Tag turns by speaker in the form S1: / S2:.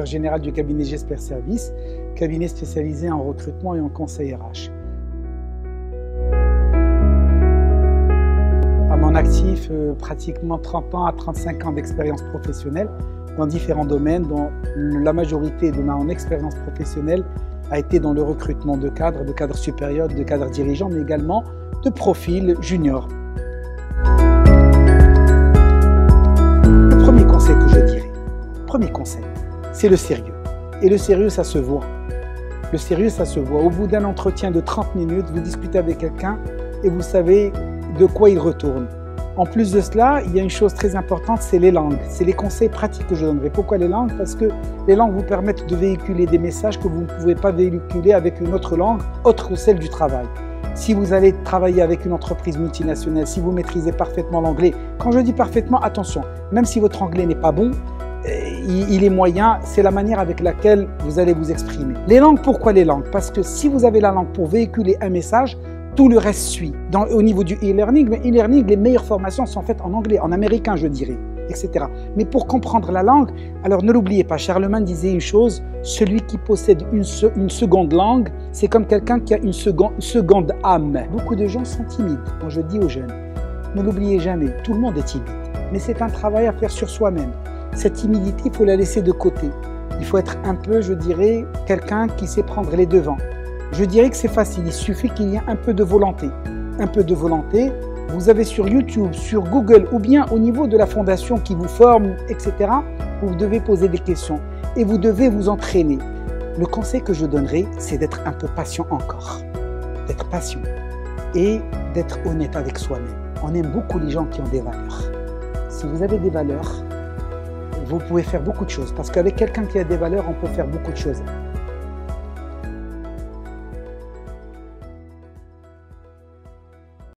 S1: directeur général du cabinet Jesper Service, cabinet spécialisé en recrutement et en conseil RH. À mon actif, pratiquement 30 ans à 35 ans d'expérience professionnelle dans différents domaines, dont la majorité de mon expérience professionnelle a été dans le recrutement de cadres supérieurs, de cadres dirigeants, mais également de profils juniors. Le premier conseil que je dirais, c'est le sérieux. Et le sérieux, ça se voit. Le sérieux, ça se voit. Au bout d'un entretien de 30 minutes, vous discutez avec quelqu'un et vous savez de quoi il retourne. En plus de cela, il y a une chose très importante, c'est les langues. C'est les conseils pratiques que je donnerai. Pourquoi les langues? Parce que les langues vous permettent de véhiculer des messages que vous ne pouvez pas véhiculer avec une autre langue, autre que celle du travail. Si vous allez travailler avec une entreprise multinationale, si vous maîtrisez parfaitement l'anglais, quand je dis parfaitement, attention, même si votre anglais n'est pas bon, il est moyen, c'est la manière avec laquelle vous allez vous exprimer. Les langues, pourquoi les langues? Parce que si vous avez la langue pour véhiculer un message, tout le reste suit. Au niveau du e-learning, les meilleures formations sont faites en anglais, en américain je dirais, etc. Mais pour comprendre la langue, alors ne l'oubliez pas, Charlemagne disait une chose, celui qui possède une seconde langue, c'est comme quelqu'un qui a une seconde âme. Beaucoup de gens sont timides. Moi je dis aux jeunes, ne l'oubliez jamais, tout le monde est timide. Mais c'est un travail à faire sur soi-même. Cette timidité, il faut la laisser de côté. Il faut être un peu, je dirais, quelqu'un qui sait prendre les devants. Je dirais que c'est facile, il suffit qu'il y ait un peu de volonté. Un peu de volonté, vous avez sur YouTube, sur Google ou bien au niveau de la fondation qui vous forme, etc. Vous devez poser des questions et vous devez vous entraîner. Le conseil que je donnerai, c'est d'être un peu patient encore. D'être patient et d'être honnête avec soi-même. On aime beaucoup les gens qui ont des valeurs. Si vous avez des valeurs, vous pouvez faire beaucoup de choses. Parce qu'avec quelqu'un qui a des valeurs, on peut faire beaucoup de choses.